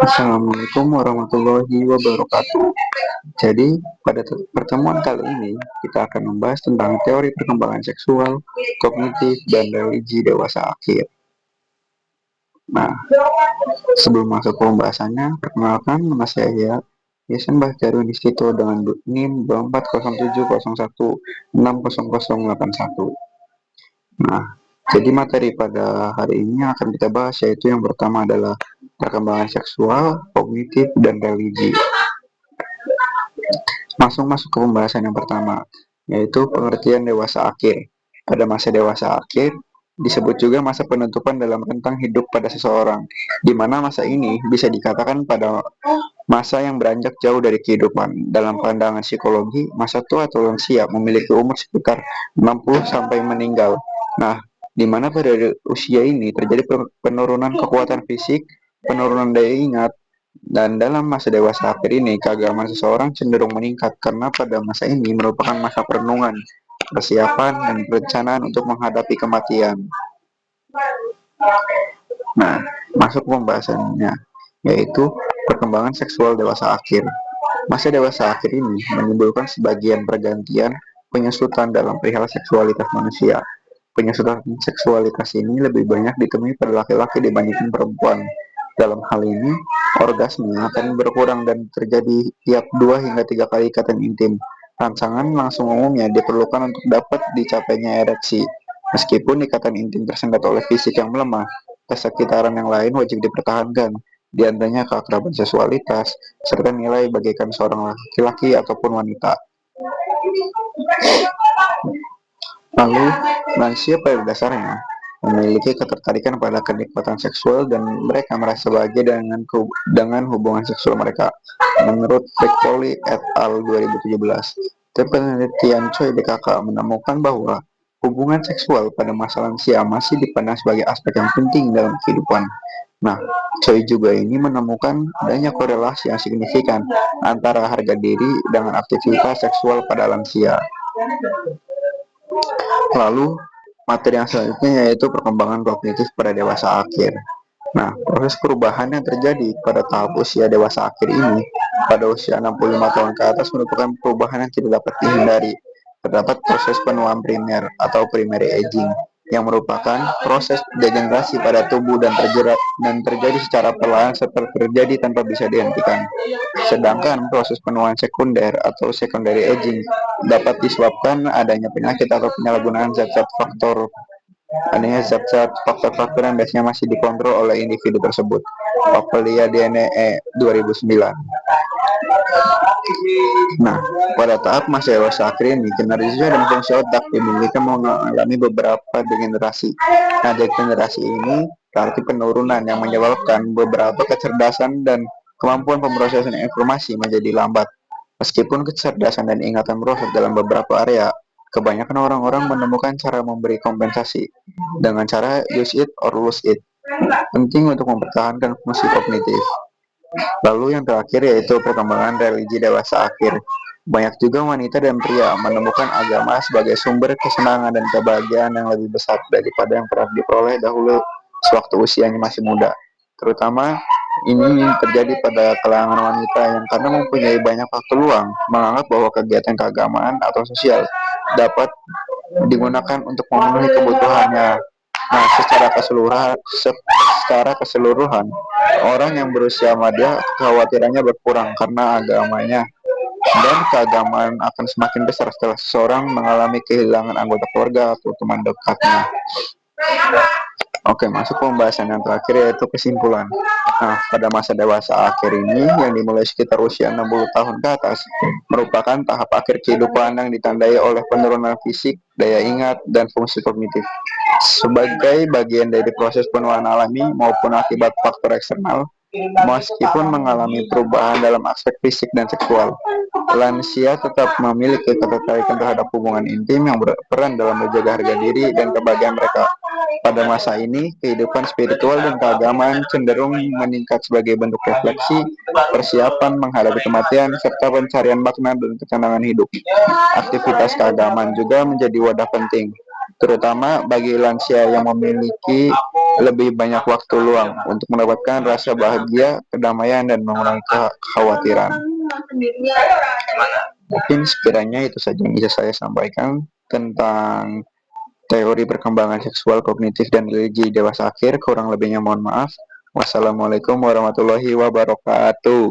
Assalamualaikum warahmatullahi wabarakatuh. Jadi, pada pertemuan kali ini, kita akan membahas tentang teori perkembangan seksual, kognitif, dan religi dewasa akhir. Nah, sebelum masuk ke pembahasannya, perkenalkan nama saya Yasin Bahtiar Instituto dengan NIM 240701600081. Nah, jadi materi pada hari ini yang akan kita bahas yaitu yang pertama adalah perkembangan seksual, kognitif, dan religi. Langsung masuk ke pembahasan yang pertama, yaitu pengertian dewasa akhir. Pada masa dewasa akhir, disebut juga masa penutupan dalam rentang hidup pada seseorang, di mana masa ini bisa dikatakan pada masa yang beranjak jauh dari kehidupan. Dalam pandangan psikologi, masa tua atau lansia memiliki umur sekitar 60 sampai meninggal. Nah, di mana pada usia ini terjadi penurunan kekuatan fisik, penurunan daya ingat, dan dalam masa dewasa akhir ini, keagamaan seseorang cenderung meningkat karena pada masa ini merupakan masa perenungan, persiapan, dan perencanaan untuk menghadapi kematian. Nah, masuk pembahasannya, yaitu perkembangan seksual dewasa akhir. Masa dewasa akhir ini menimbulkan sebagian pergantian penyusutan dalam perihal seksualitas manusia. Penyusutan seksualitas ini lebih banyak ditemui pada laki-laki dibandingkan perempuan. Dalam hal ini, orgasme akan berkurang dan terjadi tiap 2 hingga 3 kali ikatan intim. Rangsangan langsung umumnya diperlukan untuk dapat dicapainya ereksi. Meskipun ikatan intim tersendat oleh fisik yang melemah, kesekitaran yang lain wajib dipertahankan, di antaranya keakraban seksualitas, serta nilai bagaikan seorang laki-laki ataupun wanita. Lalu, manusia pada dasarnya memiliki ketertarikan pada kenikmatan seksual dan mereka merasa bahagia dengan hubungan seksual mereka. Menurut Victory et al. 2017, penelitian Choi DKK menemukan bahwa hubungan seksual pada masa lansia masih dipandang sebagai aspek yang penting dalam kehidupan. Nah, Choi juga ini menemukan adanya korelasi yang signifikan antara harga diri dengan aktivitas seksual pada lansia. Lalu, materi yang selanjutnya yaitu perkembangan kognitif pada dewasa akhir. Nah, proses perubahan yang terjadi pada tahap usia dewasa akhir ini pada usia 65 tahun ke atas merupakan perubahan yang tidak dapat dihindari. Terdapat proses penuaan primer atau primary aging yang merupakan proses degenerasi pada tubuh dan terjadi secara perlahan serta terjadi tanpa bisa dihentikan. Sedangkan proses penuaan sekunder atau secondary aging dapat disebabkan adanya penyakit atau penyalahgunaan zat-zat faktor yang biasanya masih dikontrol oleh individu tersebut. Papelia DNA 2009. Nah, pada tahap masa dewasa akhir ini, kinerja dan fungsi otak dimiliki mengalami beberapa degenerasi. Nah, degenerasi ini berarti penurunan yang menyebabkan beberapa kecerdasan dan kemampuan pemrosesan informasi menjadi lambat. Meskipun kecerdasan dan ingatan merosot dalam beberapa area, kebanyakan orang-orang menemukan cara memberi kompensasi dengan cara use it or lose it. Penting untuk mempertahankan fungsi kognitif. Lalu yang terakhir yaitu perkembangan religi dewasa akhir. Banyak juga wanita dan pria menemukan agama sebagai sumber kesenangan dan kebahagiaan yang lebih besar daripada yang pernah diperoleh dahulu sewaktu usianya masih muda. Terutama ini terjadi pada kalangan wanita yang karena mempunyai banyak waktu luang, menganggap bahwa kegiatan keagamaan atau sosial dapat digunakan untuk memenuhi kebutuhannya. Nah, secara keseluruhan, orang yang berusia madya kekhawatirannya berkurang karena agamanya dan keagamaan akan semakin besar setelah seseorang mengalami kehilangan anggota keluarga atau teman dekatnya. Oke, masuk ke pembahasan yang terakhir yaitu kesimpulan. Nah, pada masa dewasa akhir ini yang dimulai sekitar usia 60 tahun ke atas merupakan tahap akhir kehidupan yang ditandai oleh penurunan fisik, daya ingat, dan fungsi kognitif. Sebagai bagian dari proses penuaan alami maupun akibat faktor eksternal, meskipun mengalami perubahan dalam aspek fisik dan seksual, lansia tetap memiliki ketertarikan terhadap hubungan intim yang berperan dalam menjaga harga diri dan kebahagiaan mereka. Pada masa ini, kehidupan spiritual dan keagamaan cenderung meningkat sebagai bentuk refleksi, persiapan menghadapi kematian, serta pencarian makna dan ketenangan hidup. Aktivitas keagamaan juga menjadi wadah penting, terutama bagi lansia yang memiliki lebih banyak waktu luang untuk mendapatkan rasa bahagia, kedamaian, dan mengurangi kekhawatiran. Mungkin sekiranya itu saja yang bisa saya sampaikan tentang teori perkembangan seksual kognitif dan religi dewasa akhir. Kurang lebihnya mohon maaf. Wassalamualaikum warahmatullahi wabarakatuh.